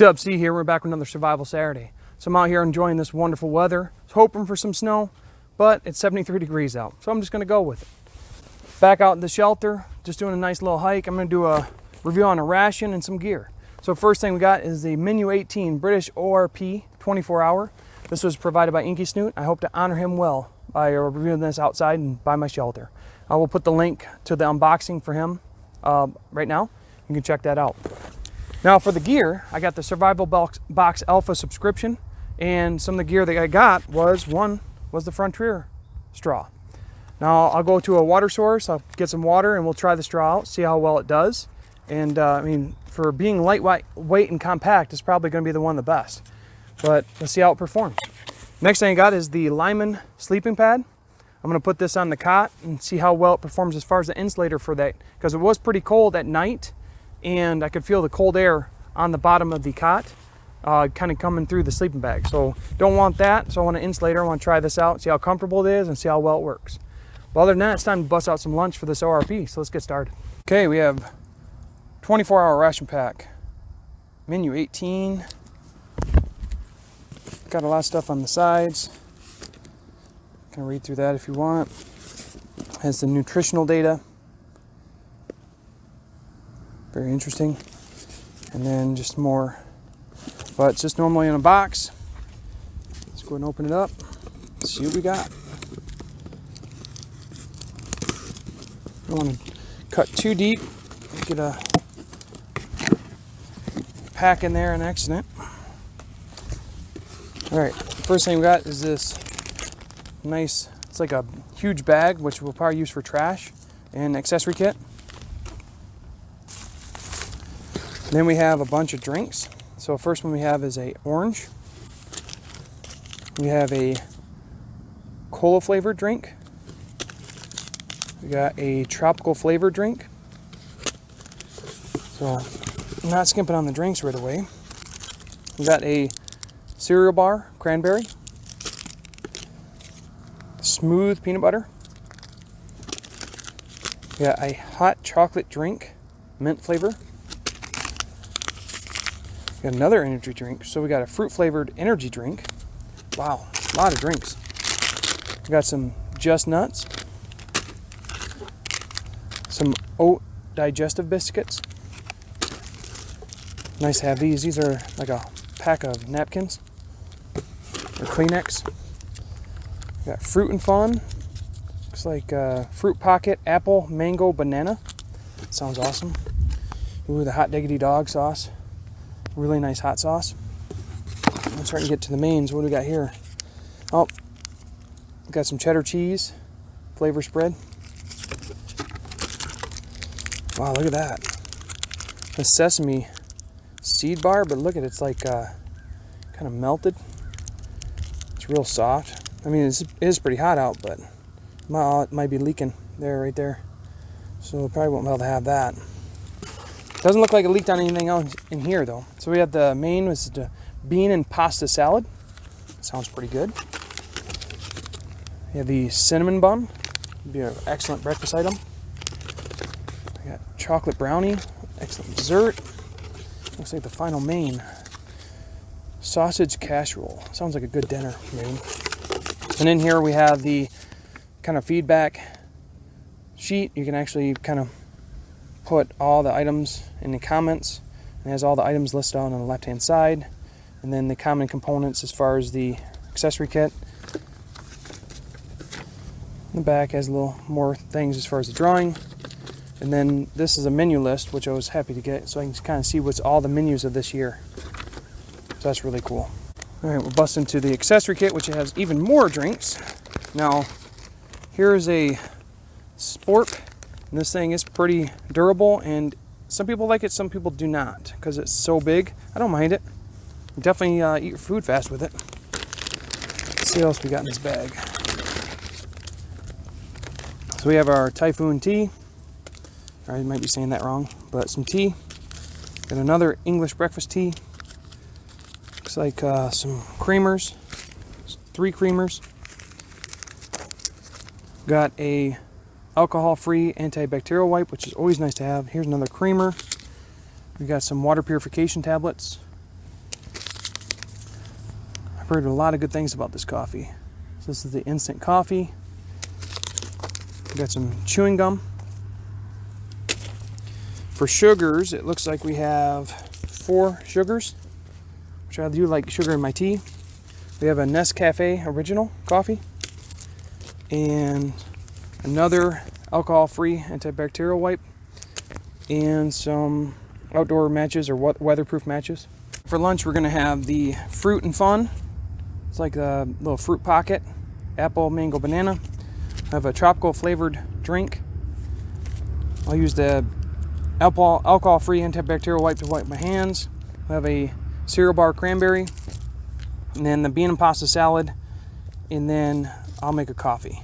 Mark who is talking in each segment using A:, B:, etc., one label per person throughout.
A: Dub C here. We're back with another Survival Saturday. So I'm out here enjoying this wonderful weather. I was hoping for some snow, but it's 73 degrees out, so I'm just gonna go with it. Back out in the shelter, just doing a nice little hike. I'm gonna do a review on a ration and some gear. So first thing we got is the Menu 18 British ORP 24-hour. This was provided by Inky Snoot. I hope to honor him well by reviewing this outside and by my shelter. I will put the link to the unboxing for him right now. You can check that out. Now for the gear, I got the Survival Box Alpha subscription, and some of the gear that I got was the Frontier straw. Now I'll go to a water source, I'll get some water and we'll try the straw out, see how well it does. And I mean, for being lightweight and compact, it's probably gonna be the one of the best. But let's see how it performs. Next thing I got is the Lyman sleeping pad. I'm gonna put this on the cot and see how well it performs as far as the insulator for that, because it was pretty cold at night and I could feel the cold air on the bottom of the cot kind of coming through the sleeping bag. So don't want that, so I want an insulator. I want to try this out, see how comfortable it is and see how well it works. Well, other than that, it's time to bust out some lunch for this ORP, so let's get started. Okay, we have 24-hour ration pack, Menu 18. Got a lot of stuff on the sides. You can read through that if you want. Has the nutritional data. Very interesting. And then just more, but it's just normally in a box. Let's go ahead and open it up. See what we got. Don't want to cut too deep. Get a pack in there an accident. All right, first thing we got is this nice, it's like a huge bag, which we'll probably use for trash and accessory kit. Then we have a bunch of drinks. So first one we have is a orange. We have a cola flavored drink. We got a tropical flavored drink. So I'm not skimping on the drinks right away. We got a cereal bar, cranberry. Smooth peanut butter. We got a hot chocolate drink, mint flavor. Got another energy drink. So we got a fruit flavored energy drink. Wow, a lot of drinks. We got some Just Nuts, some oat digestive biscuits. Nice to have these. These are like a pack of napkins or Kleenex. We got Fruit and Fun. Looks like fruit pocket, apple, mango, banana. Sounds awesome. Ooh, the hot diggity dog sauce. Really nice hot sauce. I'm starting to get to the mains. What do we got here? Oh, we got some cheddar cheese flavor spread. Wow, look at that. The sesame seed bar, but look at it, it's like kind of melted. It's real soft. I mean, it is pretty hot out, but it might be leaking there, right there. So probably won't be able to have that. Doesn't look like it leaked on anything else in here though. So we have the main, was the bean and pasta salad. Sounds pretty good. We have the cinnamon bun. Be an excellent breakfast item. We got chocolate brownie, excellent dessert. Looks like the final main. Sausage casserole. Sounds like a good dinner, maybe. And in here we have the kind of feedback sheet. You can actually kind of put all the items in the comments, and it has all the items listed on the left hand side, and then the common components as far as the accessory kit. In the back has a little more things as far as the drawing, and then this is a menu list, which I was happy to get so I can kind of see what's all the menus of this year. So that's really cool. All right, we'll bust into the accessory kit, which has even more drinks. Now here's a spork. And this thing is pretty durable, and some people like it, some people do not, because it's so big. I don't mind it. Definitely eat your food fast with it. Let's see what else we got in this bag. So we have our Typhoon tea. I might be saying that wrong, but some tea. Got another English breakfast tea. Looks like some creamers, 3 creamers. Got a alcohol-free antibacterial wipe, which is always nice to have. Here's another creamer. We got some water purification tablets. I've heard a lot of good things about this coffee. So this is the instant coffee. We got some chewing gum. For sugars, it looks like we have 4 sugars, which I do like sugar in my tea. We have a Nescafe Original coffee and another alcohol-free antibacterial wipe and some outdoor matches or weatherproof matches. For lunch, we're gonna have the Fruit and Fun. It's like a little fruit pocket, apple, mango, banana. I have a tropical flavored drink. I'll use the alcohol-free antibacterial wipe to wipe my hands. I have a cereal bar cranberry, and then the bean and pasta salad, and then I'll make a coffee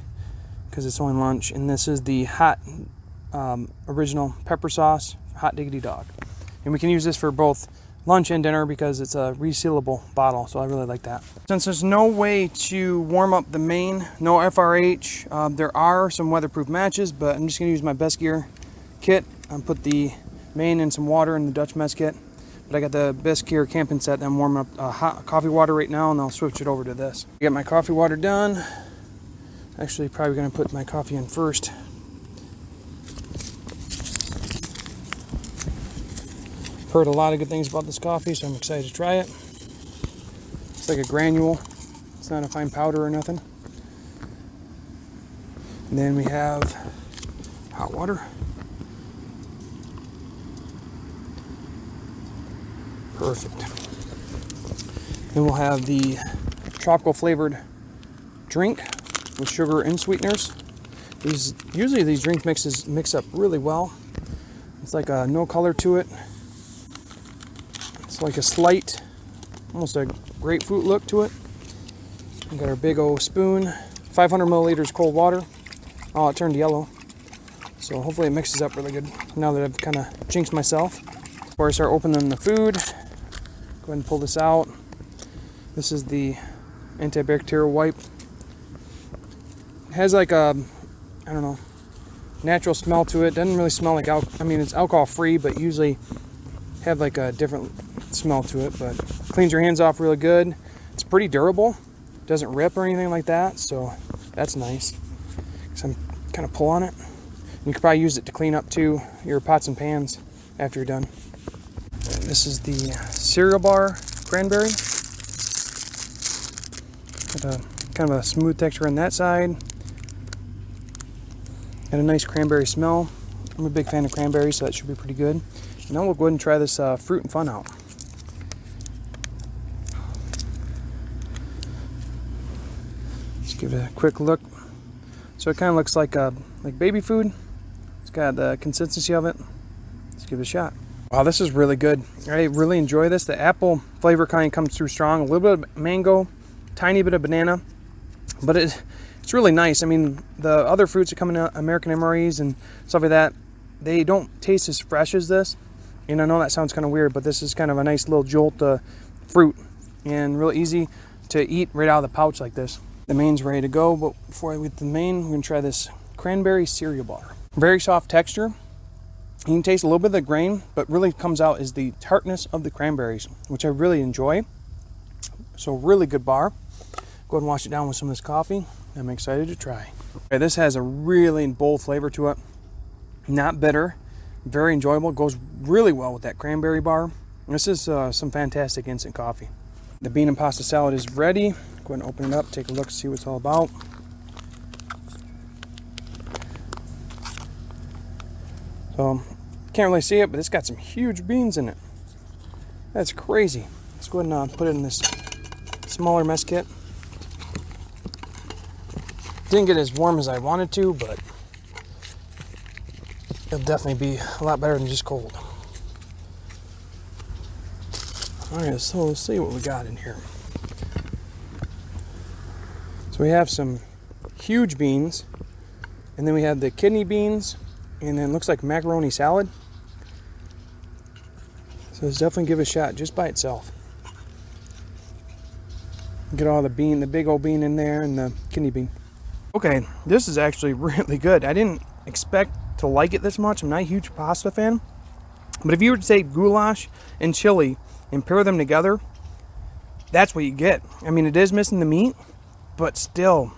A: because it's only lunch. And this is the hot original pepper sauce, hot diggity dog. And we can use this for both lunch and dinner because it's a resealable bottle, so I really like that. Since there's no way to warm up the main, no FRH, there are some weatherproof matches, but I'm just gonna use my best gear kit and put the main in some water in the Dutch mess kit. But I got the best gear camping set that I'm warming up hot coffee water right now, and I'll switch it over to this. I got my coffee water done. Actually, probably gonna put my coffee in first. Heard a lot of good things about this coffee, so I'm excited to try it. It's like a granule. It's not a fine powder or nothing. And then we have hot water. Perfect. Then we'll have the tropical flavored drink with sugar and sweeteners. Usually these drink mixes mix up really well. It's like a no color to it. It's like a slight, almost a grapefruit look to it. We got our big old spoon, 500 milliliters cold water. Oh, it turned yellow. So hopefully it mixes up really good now that I've kind of jinxed myself. Before I start opening the food, go ahead and pull this out. This is the antibacterial wipe. It has like a, I don't know, natural smell to it. Doesn't really smell like I mean, it's alcohol free, but usually have like a different smell to it. But cleans your hands off really good. It's pretty durable. Doesn't rip or anything like that, so that's nice. So I'm kind of pull on it. You could probably use it to clean up too your pots and pans after you're done. This is the cereal bar cranberry. Got a kind of a smooth texture on that side. Got a nice cranberry smell. I'm a big fan of cranberry, so that should be pretty good. And now we'll go ahead and try this Fruit and Fun out. Let's give it a quick look. So it kind of looks like baby food. It's got the consistency of it. Let's give it a shot. Wow, this is really good. I really enjoy this. The apple flavor kind of comes through strong. A little bit of mango, tiny bit of banana, but it's really nice. I mean, the other fruits that come in American MREs and stuff like that, they don't taste as fresh as this. And I know that sounds kind of weird, but this is kind of a nice little jolt of fruit and real easy to eat right out of the pouch like this. The main's ready to go, but before I get the main, we're gonna try this cranberry cereal bar. Very soft texture. You can taste a little bit of the grain, but really comes out is the tartness of the cranberries, which I really enjoy. So really good bar. Go ahead and wash it down with some of this coffee. I'm excited to try. Okay, this has a really bold flavor to it. Not bitter, very enjoyable. Goes really well with that cranberry bar. This is some fantastic instant coffee. The bean and pasta salad is ready. Go ahead and open it up, take a look, see what it's all about. So, can't really see it, but it's got some huge beans in it. That's crazy. Let's go ahead and put it in this smaller mess kit. Didn't get as warm as I wanted to, but it'll definitely be a lot better than just cold. Alright, so let's see what we got in here. So we have some huge beans, and then we have the kidney beans, and then it looks like macaroni salad. So let's definitely give it a shot just by itself. Get all the bean, the big old bean in there, and the kidney bean. Okay, this is actually really good. I didn't expect to like it this much. I'm not a huge pasta fan. But if you were to take goulash and chili and pair them together, that's what you get. I mean, it is missing the meat, but still,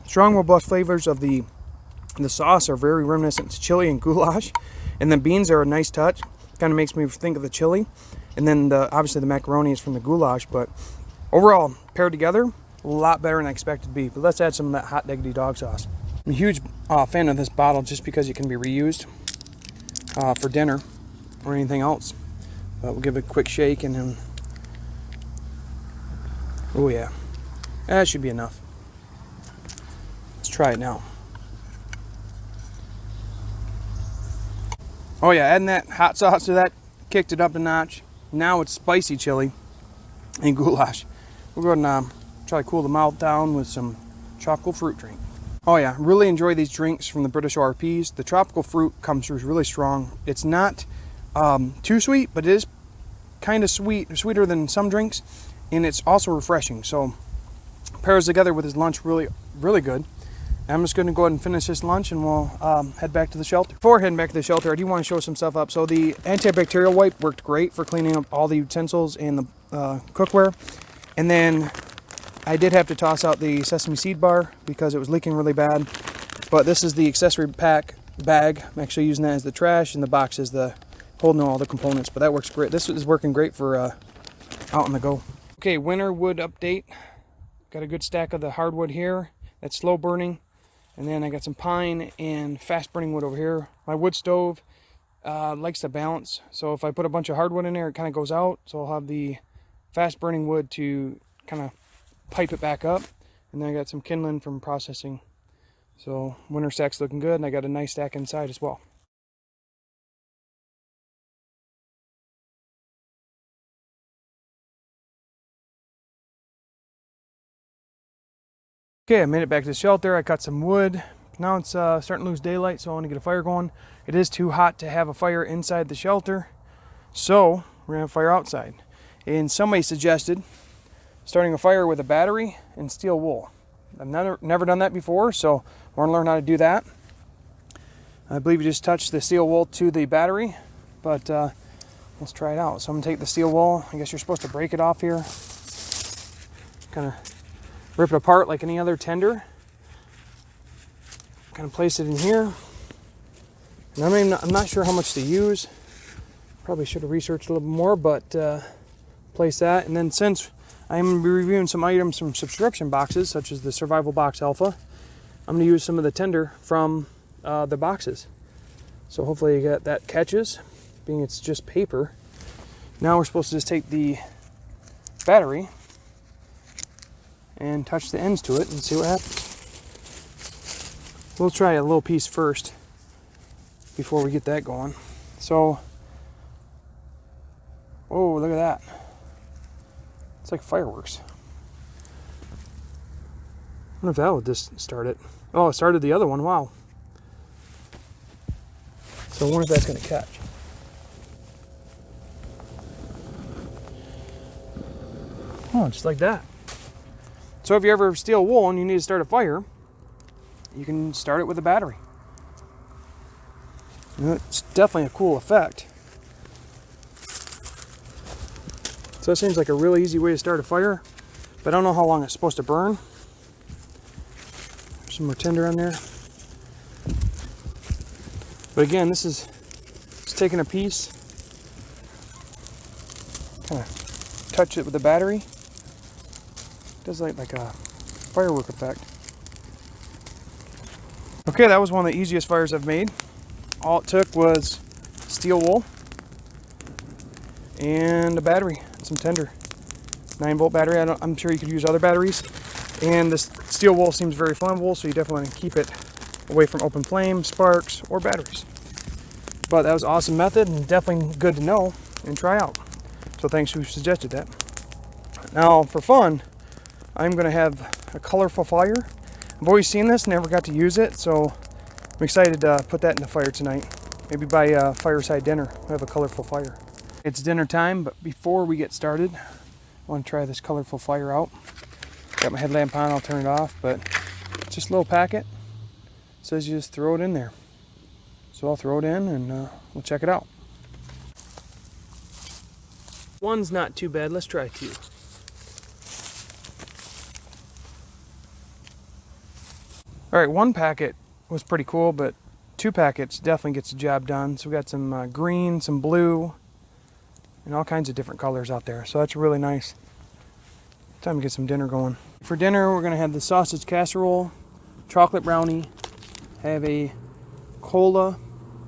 A: strong, robust flavors of the sauce are very reminiscent to chili and goulash. And the beans are a nice touch. Kind of makes me think of the chili. And then obviously the macaroni is from the goulash, but overall, paired together, a lot better than I expected to be. But let's add some of that hot diggity dog sauce. I'm a huge fan of this bottle just because it can be reused for dinner or anything else. But we'll give it a quick shake and then, oh yeah, that should be enough. Let's try it now. Oh yeah, adding that hot sauce to that kicked it up a notch. Now it's spicy chili and goulash. We'll go ahead and try to cool the mouth down with some tropical fruit drink. Oh yeah, really enjoy these drinks from the British ORPs. The tropical fruit comes through really strong. It's not too sweet, but it is kind of sweeter than some drinks, and it's also refreshing. So pairs together with his lunch really, really good. I'm just going to go ahead and finish this lunch and we'll head back to the shelter. Before heading back to the shelter, I do want to show some stuff up. So the antibacterial wipe worked great for cleaning up all the utensils and the cookware. And then I did have to toss out the sesame seed bar because it was leaking really bad. But this is the accessory pack bag. I'm actually using that as the trash, and the box is the holding all the components. But that works great. This is working great for out on the go. Okay, winter wood update. Got a good stack of the hardwood here. That's slow burning. And then I got some pine and fast burning wood over here. My wood stove likes to balance. So if I put a bunch of hardwood in there, it kind of goes out. So I'll have the fast burning wood to kind of pipe it back up. And then I got some kindling from processing. So winter stack's looking good, and I got a nice stack inside as well. Okay, I made it back to the shelter. I cut some wood. Now it's starting to lose daylight, so I want to get a fire going. It is too hot to have a fire inside the shelter, so we're gonna have a fire outside. And somebody suggested starting a fire with a battery and steel wool. I've never done that before, so I want to learn how to do that. I believe you just touch the steel wool to the battery, but let's try it out. So I'm gonna take the steel wool. I guess you're supposed to break it off here. Kind of rip it apart like any other tender. Kind of place it in here. And I'm not sure how much to use. Probably should have researched a little more, but place that. And then since I'm reviewing some items from subscription boxes, such as the Survival Box Alpha, I'm going to use some of the tender from the boxes. So hopefully that catches, being it's just paper. Now we're supposed to just take the battery and touch the ends to it and see what happens. We'll try a little piece first before we get that going. So, oh, look at that. It's like fireworks. I wonder if that would just start it. Oh, it started the other one, wow. So I wonder if that's gonna catch. Oh, just like that. So if you ever steal wool and you need to start a fire, you can start it with a battery. It's definitely a cool effect. So it seems like a really easy way to start a fire, but I don't know how long it's supposed to burn. There's some more tinder on there. But again, this is just taking a piece, kind of touch it with the battery. Does like a firework effect. Okay, that was one of the easiest fires I've made. All it took was steel wool and a battery and some tinder. 9-volt battery. I'm sure you could use other batteries. And this steel wool seems very flammable, so you definitely want to keep it away from open flame, sparks, or batteries. But that was an awesome method and definitely good to know and try out. So thanks who suggested that. Now for fun, I'm going to have a colorful fire. I've always seen this, never got to use it, so I'm excited to put that in the fire tonight. Maybe by fireside dinner, we'll have a colorful fire. It's dinner time, but before we get started, I want to try this colorful fire out. Got my headlamp on, I'll turn it off, but it's just a little packet. It says you just throw it in there. So I'll throw it in and we'll check it out. One's not too bad, let's try two. All right, one packet was pretty cool, but 2 packets definitely gets the job done. So we got some green, some blue, and all kinds of different colors out there. So that's really nice. Time to get some dinner going. For dinner, we're gonna have the sausage casserole, chocolate brownie, have a cola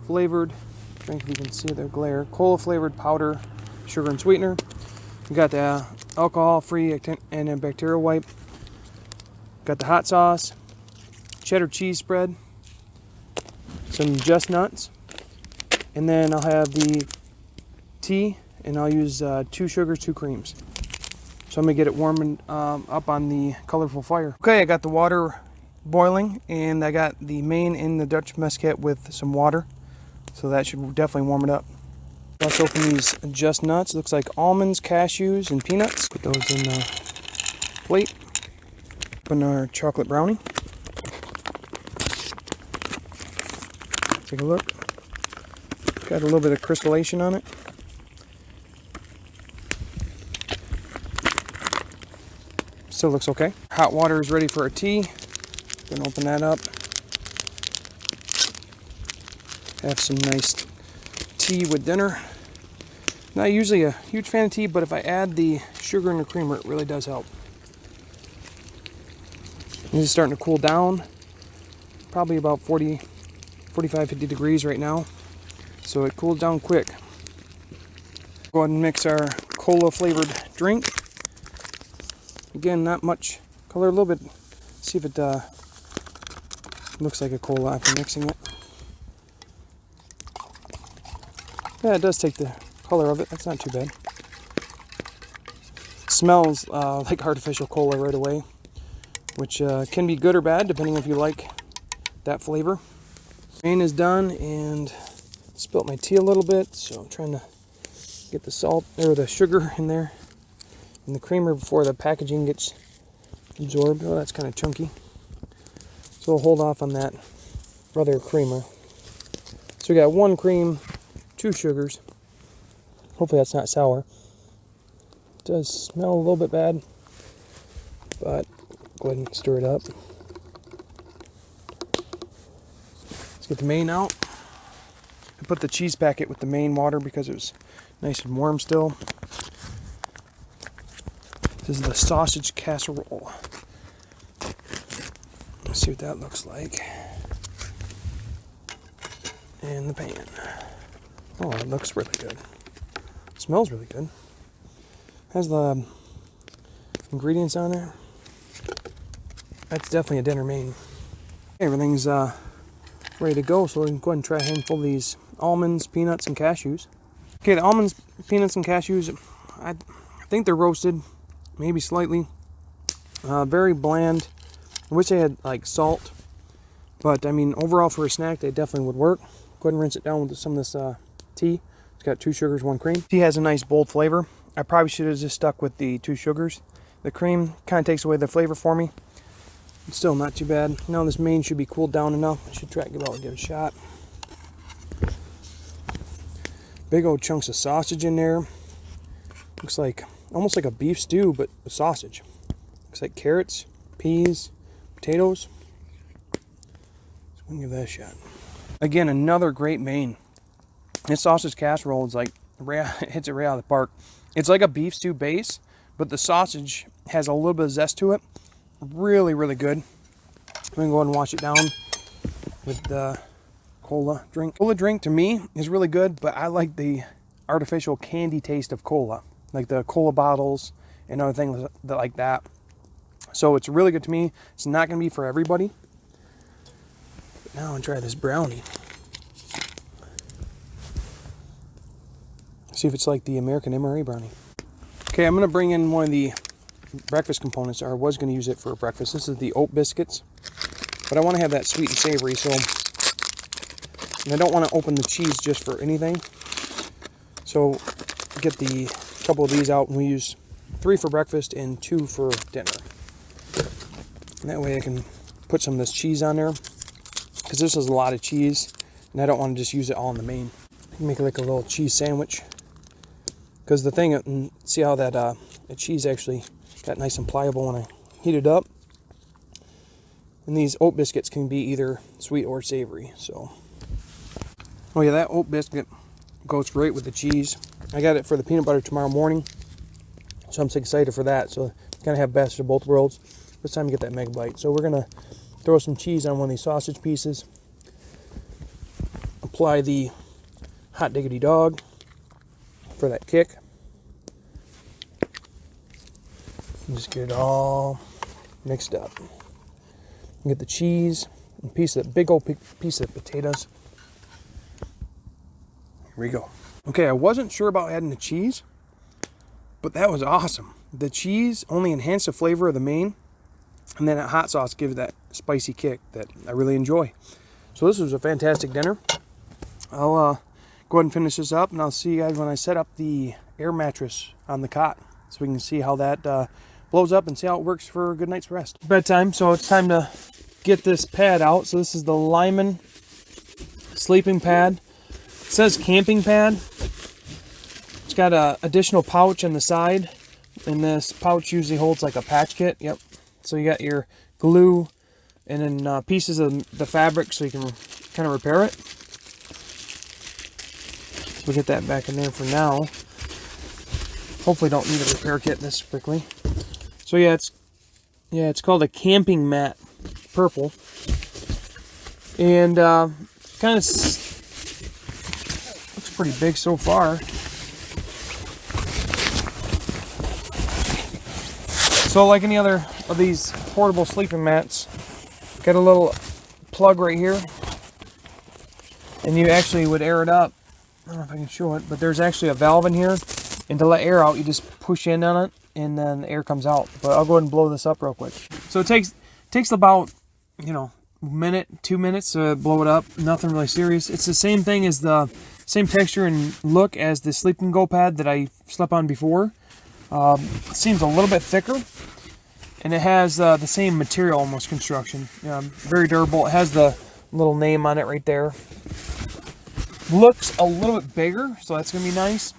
A: flavored drink, if you can see the glare, cola flavored powder, sugar and sweetener. We got the alcohol-free antibacterial wipe. Got the hot sauce, cheddar cheese spread, some just nuts, and then I'll have the tea, and I'll use 2 sugars, 2 creams. So I'm gonna get it warming up on the colorful fire. Okay, I got the water boiling, and I got the main in the Dutch Muscat with some water, so that should definitely warm it up. Let's open these just nuts. Looks like almonds, cashews, and peanuts. Put those in the plate. Open our chocolate brownie. Take a look. Got a little bit of crystallization on it. Still looks okay. Hot water is ready for our tea. Gonna open that up. Have some nice tea with dinner. Not usually a huge fan of tea, but if I add the sugar and the creamer, it really does help. This is starting to cool down. Probably about 40, 45, 50 degrees right now. So it cools down quick. Go ahead and mix our cola flavored drink. Again, not much color, a little bit. See if it looks like a cola after mixing it. Yeah, it does take the color of it. That's not too bad. Smells like artificial cola right away, which can be good or bad depending if you like that flavor. Rain is done, and spilt my tea a little bit, so I'm trying to get the salt or the sugar in there and the creamer before the packaging gets absorbed. Oh, that's kind of chunky, so we'll hold off on that other creamer. So we got 1 cream, 2 sugars. Hopefully that's not sour. It does smell a little bit bad, but go ahead and stir it up. Let's get the main out. I put the cheese packet with the main water because it was nice and warm still. This is the sausage casserole. Let's see what that looks like. In the pan. Oh, it looks really good. It smells really good. Has the ingredients on there. That's definitely a dinner main. Everything's ready to go, so we can go ahead and try a handful of these almonds, peanuts, and cashews. Okay, the almonds, peanuts, and cashews, I think they're roasted, maybe slightly. Very bland. I wish they had like salt, but I mean, overall for a snack, they definitely would work. Go ahead and rinse it down with some of this tea. It's got 2 sugars, 1 cream. Tea has a nice bold flavor. I probably should have just stuck with the 2 sugars. The cream kind of takes away the flavor for me. It's still not too bad. Now this main should be cooled down enough. I should try to give it a shot. Big old chunks of sausage in there. Looks like almost like a beef stew, but with sausage. Looks like carrots, peas, potatoes. So I'm gonna give that a shot. Again, another great main. This sausage casserole is like hits it right out of the park. It's like a beef stew base, but the sausage has a little bit of zest to it. Really, really good. I'm gonna go ahead and wash it down with the cola drink. Cola drink to me is really good, but I like the artificial candy taste of cola, like the cola bottles and other things like that. So it's really good to me. It's not gonna be for everybody. But now I'm gonna try this brownie. See if it's like the American MRE brownie. Okay, I'm gonna bring in one of the breakfast components, or I was going to use it for breakfast. This is the oat biscuits, but I want to have that sweet and savory, so and I don't want to open the cheese just for anything. So get the couple of these out, and we use 3 for breakfast and 2 for dinner. And that way I can put some of this cheese on there, because this is a lot of cheese, and I don't want to just use it all in the main. Make it like a little cheese sandwich, because the thing, see how that the cheese actually got nice and pliable when I heat it up. And these oat biscuits can be either sweet or savory. So, oh yeah, that oat biscuit goes great with the cheese. I got it for the peanut butter tomorrow morning, so I'm so excited for that. So kind of have best of both worlds. It's time to get that mega bite. So we're gonna throw some cheese on one of these sausage pieces. Apply the hot diggity dog for that kick. And just get it all mixed up. Get the cheese, and big old piece of potatoes. Here we go. Okay, I wasn't sure about adding the cheese, but that was awesome. The cheese only enhanced the flavor of the main, and then that hot sauce gives that spicy kick that I really enjoy. So this was a fantastic dinner. I'll go ahead and finish this up, and I'll see you guys when I set up the air mattress on the cot, so we can see how that blows up and see how it works for a good night's rest. Bedtime, so it's time to get this pad out. So this is the Lyman sleeping pad. It says camping pad. It's got a additional pouch on the side, and this pouch usually holds like a patch kit. Yep. So you got your glue and then pieces of the fabric so you can kind of repair it. So we'll get that back in there for now. Hopefully don't need a repair kit this quickly. So yeah, it's called a camping mat, purple, and kind of looks pretty big so far. So like any other of these portable sleeping mats, got a little plug right here, and you actually would air it up. I don't know if I can show it, but there's actually a valve in here, and to let air out, you just push in on it, and then the air comes out. But I'll go ahead and blow this up real quick. So it takes about, minute, 2 minutes to blow it up. Nothing really serious. It's the same thing as the same texture and look as the Sleep and Go pad that I slept on before. It seems a little bit thicker, and it has the same material, almost construction. Very durable. It has the little name on it right there. Looks a little bit bigger, so that's gonna be nice.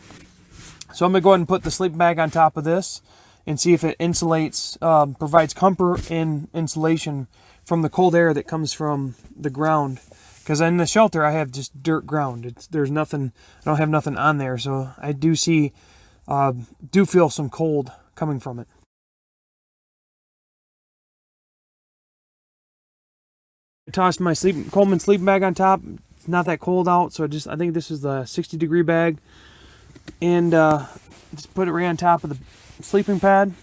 A: So I'm gonna go ahead and put the sleeping bag on top of this and see if it insulates, provides comfort and insulation from the cold air that comes from the ground. Because in the shelter I have just dirt ground. There's nothing. I don't have nothing on there, so I do feel some cold coming from it. I tossed my Coleman sleeping bag on top. It's not that cold out, so I think this is the 60-degree bag. And just put it right on top of the sleeping pad.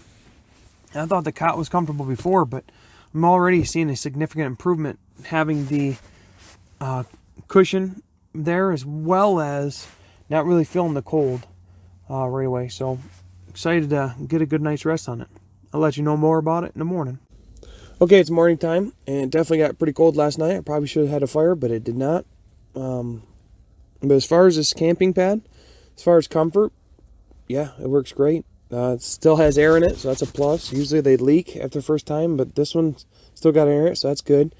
A: And I thought the cot was comfortable before, but I'm already seeing a significant improvement having the cushion there, as well as not really feeling the cold right away. So excited to get a good night's rest on it. I'll let you know more about it in the morning. Okay, it's morning time, and it definitely got pretty cold last night. I probably should have had a fire, but it did not. But as far as this camping pad, as far as comfort, yeah, it works great. It still has air in it, so that's a plus. Usually they leak after the first time, but this one still got air in it, so that's good.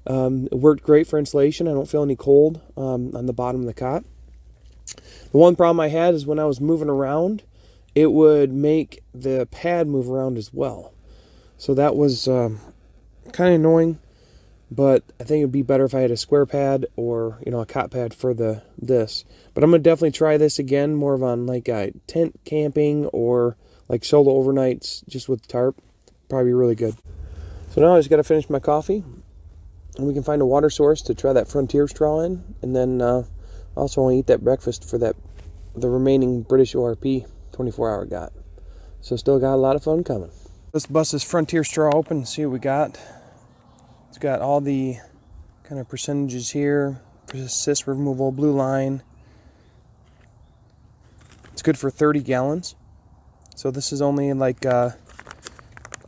A: It worked great for insulation. I don't feel any cold on the bottom of the cot. The one problem I had is when I was moving around, it would make the pad move around as well. So that was kind of annoying, but I think it would be better if I had a square pad or a cot pad for this. But I'm gonna definitely try this again, more of on like a tent camping or like solo overnights just with tarp. Probably really good. So now I just gotta finish my coffee, and we can find a water source to try that Frontier straw in, and then also want to eat that breakfast for the remaining British ORP 24-hour got. So still got a lot of fun coming. Let's bust this Frontier straw open and see what we got. It's got all the kind of percentages here. Cyst removal, blue line. It's good for 30 gallons. So this is only like kind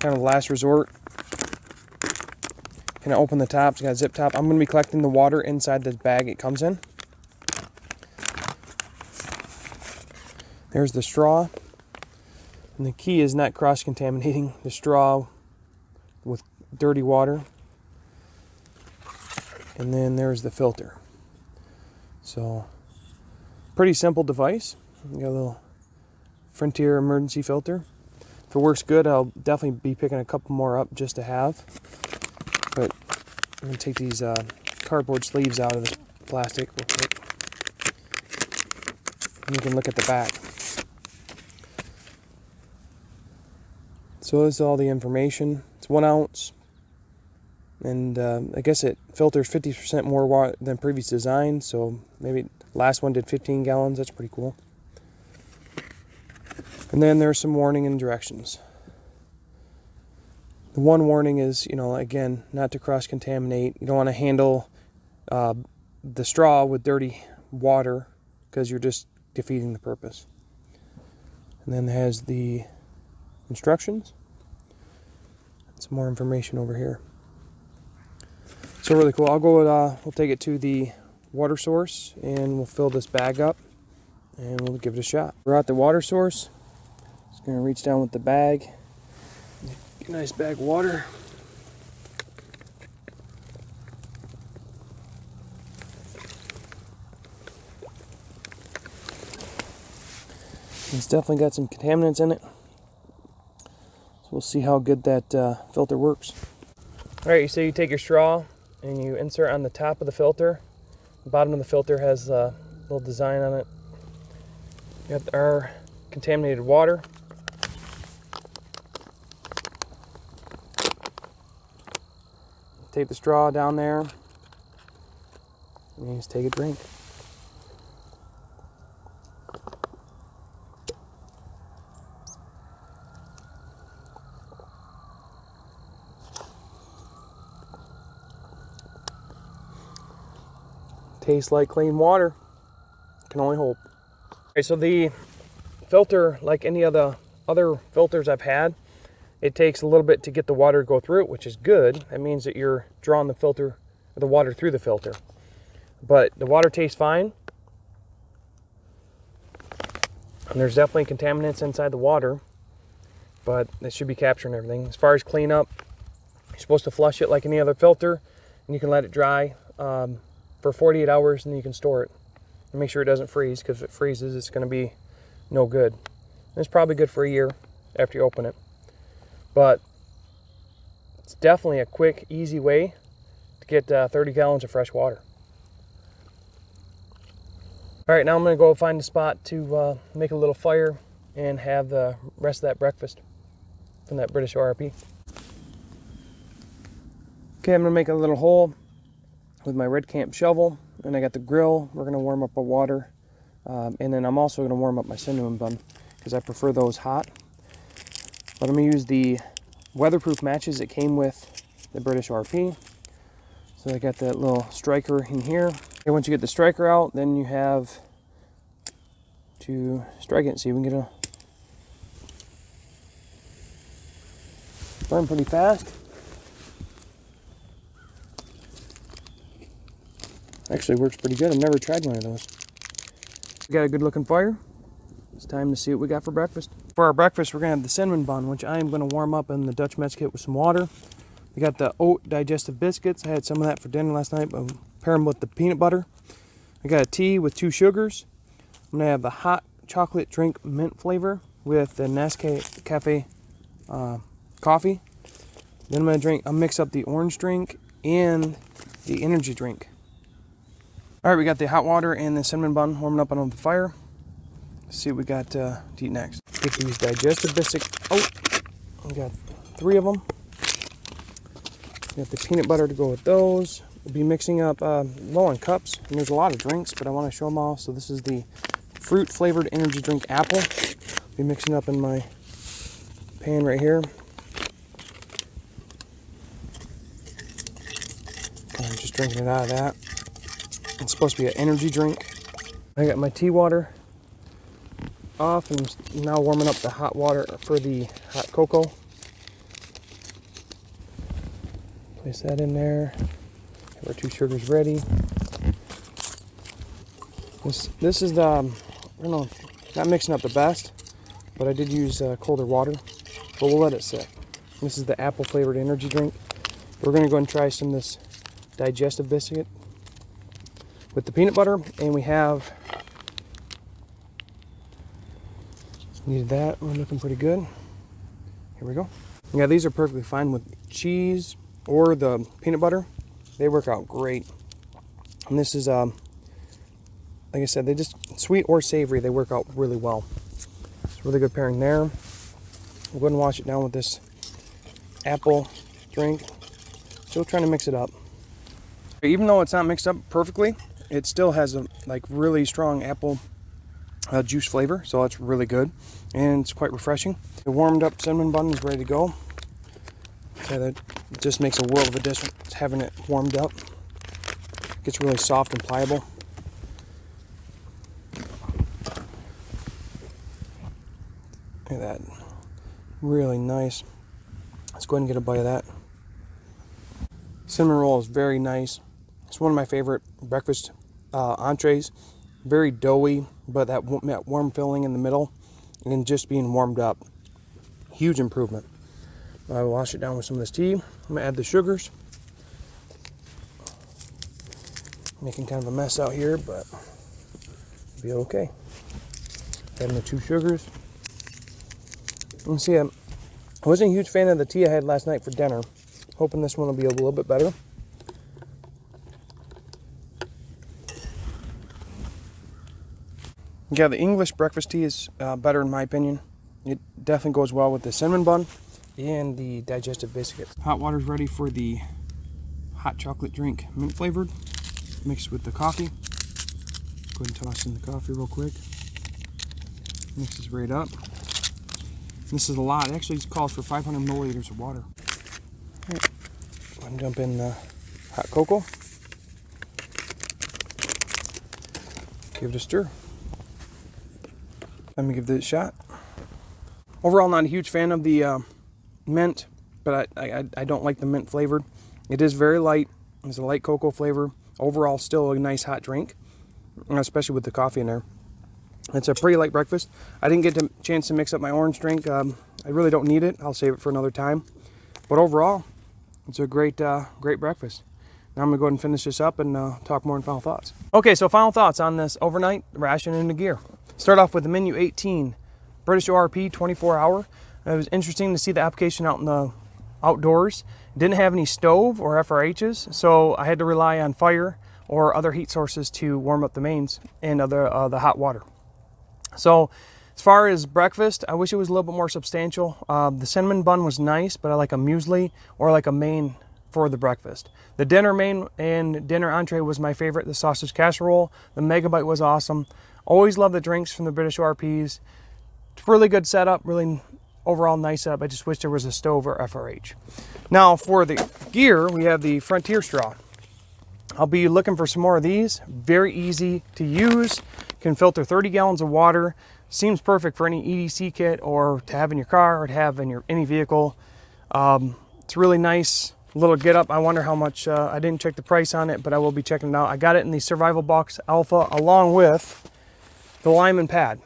A: of last resort. Can I open the top? It's got a zip top. I'm going to be collecting the water inside the bag it comes in. There's the straw. And the key is not cross-contaminating the straw with dirty water. And then there's the filter. So, pretty simple device. You got a little Frontier emergency filter. If it works good, I'll definitely be picking a couple more up just to have. But I'm going to take these cardboard sleeves out of the plastic real quick. And you can look at the back. So this is all the information. It's 1 ounce. And I guess it filters 50% more water than previous design. So maybe last one did 15 gallons. That's pretty cool. And then there's some warning and directions. The one warning is, you know, again, not to cross-contaminate. You don't want to handle the straw with dirty water because you're just defeating the purpose. And then it has the instructions. Some more information over here. So really cool. I'll go. We'll take it to the water source and we'll fill this bag up and we'll give it a shot. We're at the water source. Just gonna reach down with the bag. Get a nice bag of water. It's definitely got some contaminants in it. So we'll see how good that filter works. All right, so you take your straw and you insert on the top of the filter. The bottom of the filter has a little design on it. You got our contaminated water. Take the straw down there and you just take a drink. Tastes like clean water. Can only hope. Okay, so the filter, like any of the other filters I've had, it takes a little bit to get the water to go through it, which is good. That means that you're drawing the water through the filter. But the water tastes fine. And there's definitely contaminants inside the water, but it should be capturing everything. As far as cleanup, you're supposed to flush it like any other filter, and you can let it dry for 48 hours, and then you can store it. And make sure it doesn't freeze, because if it freezes, it's going to be no good. And it's probably good for a year after you open it. But it's definitely a quick, easy way to get 30 gallons of fresh water. All right, now I'm going to go find a spot to make a little fire and have the rest of that breakfast from that British ORP. Okay, I'm going to make a little hole with my red camp shovel, and I got the grill. We're going to warm up our water, and then I'm also going to warm up my cinnamon bun because I prefer those hot. But I'm going to use the weatherproof matches that came with the British ORP. So I got that little striker in here. Okay, once you get the striker out, then you have to strike it and see if we can get a burn pretty fast. Actually works pretty good. I've never tried one of those. We got a good looking fire. It's time to see what we got for breakfast. For our breakfast, we're gonna have the cinnamon bun, which I am gonna warm up in the Dutch mess kit with some water. We got the oat digestive biscuits. I had some of that for dinner last night, but I'll pair them with the peanut butter. I got a tea with 2 sugars. I'm gonna have the hot chocolate drink mint flavor with the Nescafe coffee. Then I'll mix up the orange drink and the energy drink. All right, we got the hot water and the cinnamon bun warming up on the fire. Let's see what we got to eat next. Get these digestive biscuits out. We got 3 of them. We got the peanut butter to go with those. We'll be mixing up low on cups, and there's a lot of drinks, but I want to show them all. So this is the fruit flavored energy drink apple. Be mixing up in my pan right here. I'm just drinking it out of that. It's supposed to be an energy drink. I got my tea water off and now warming up the hot water for the hot cocoa. Place that in there. Have our 2 sugars ready. This is the, I don't know, not mixing up the best, but I did use colder water, but we'll let it sit. This is the apple flavored energy drink. We're gonna go and try some of this digestive biscuit with the peanut butter, and we have needed that. We're looking pretty good. Here we go. Yeah, these are perfectly fine with cheese, or the peanut butter, they work out great. And this is, like I said, they just, sweet or savory, they work out really well. It's a really good pairing there. We'll go ahead and wash it down with this apple drink. Still trying to mix it up. Even though it's not mixed up perfectly, it still has a like really strong apple juice flavor, so that's really good, and it's quite refreshing. The warmed up cinnamon bun is ready to go. Okay, that just makes a world of a difference having it warmed up. It gets really soft and pliable. Look at that, really nice. Let's go ahead and get a bite of that. Cinnamon roll is very nice. It's one of my favorite breakfast entrees. Very doughy, but that warm filling in the middle and just being warmed up. Huge improvement. I will wash it down with some of this tea. I'm going to add the sugars. Making kind of a mess out here, but it'll be okay. Adding the 2 sugars. You see, I wasn't a huge fan of the tea I had last night for dinner. Hoping this one will be a little bit better. Yeah, the English breakfast tea is better in my opinion. It definitely goes well with the cinnamon bun and the digestive biscuits. Hot water's ready for the hot chocolate drink, mint flavored, mixed with the coffee. Go ahead and toss in the coffee real quick. Mix this right up. This is a lot. It actually calls for 500 milliliters of water. All right. Go ahead and dump in the hot cocoa. Give it a stir. Let me give this a shot. Overall, not a huge fan of the mint, but I don't like the mint flavored. It is very light. It's a light cocoa flavor. Overall, still a nice hot drink, especially with the coffee in there. It's a pretty light breakfast. I didn't get a chance to mix up my orange drink. I really don't need it. I'll save it for another time. But overall, it's a great breakfast. Now I'm going to go ahead and finish this up and talk more in final thoughts. Okay, so final thoughts on this overnight ration into gear. Start off with the Menu 18, British ORP 24-hour. It was interesting to see the application out in the outdoors. It didn't have any stove or FRHs, so I had to rely on fire or other heat sources to warm up the mains and the hot water. So as far as breakfast, I wish it was a little bit more substantial. The cinnamon bun was nice, but I like a muesli or like a main for the breakfast. The dinner main and dinner entree was my favorite. The sausage casserole, the Megabyte was awesome. Always love the drinks from the British ORPs. It's really good setup, really overall nice setup. I just wish there was a stove or FRH. Now for the gear, we have the Frontier straw. I'll be looking for some more of these. Very easy to use. Can filter 30 gallons of water. Seems perfect for any EDC kit or to have in your car or to have in any vehicle. It's really nice little get up. I wonder how much, I didn't check the price on it, but I will be checking it out. I got it in the Survival Box Alpha along with the Lyman pad.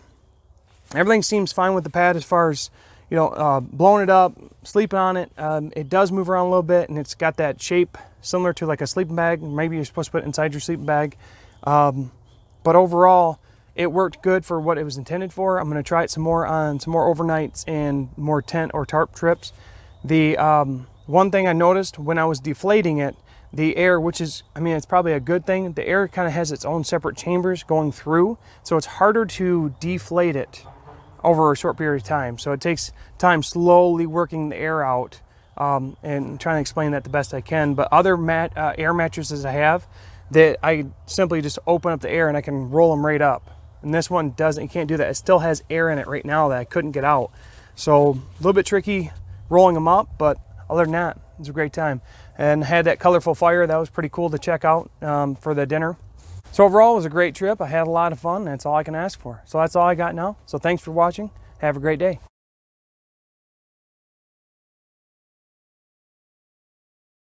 A: Everything seems fine with the pad as far as, blowing it up, sleeping on it. It does move around a little bit and it's got that shape similar to like a sleeping bag. Maybe you're supposed to put it inside your sleeping bag. But overall, it worked good for what it was intended for. I'm going to try it some more on some more overnights and more tent or tarp trips. The one thing I noticed when I was deflating it, the air, which is, it's probably a good thing, the air kind of has its own separate chambers going through, so it's harder to deflate it over a short period of time. So it takes time slowly working the air out and trying to explain that the best I can. But other air mattresses I have, that I simply just open up the air and I can roll them right up. And this one doesn't, you can't do that. It still has air in it right now that I couldn't get out. So a little bit tricky rolling them up, but other than that, it was a great time. And had that colorful fire, that was pretty cool to check out for the dinner. So overall, it was a great trip. I had a lot of fun, and that's all I can ask for. So that's all I got now. So thanks for watching. Have a great day.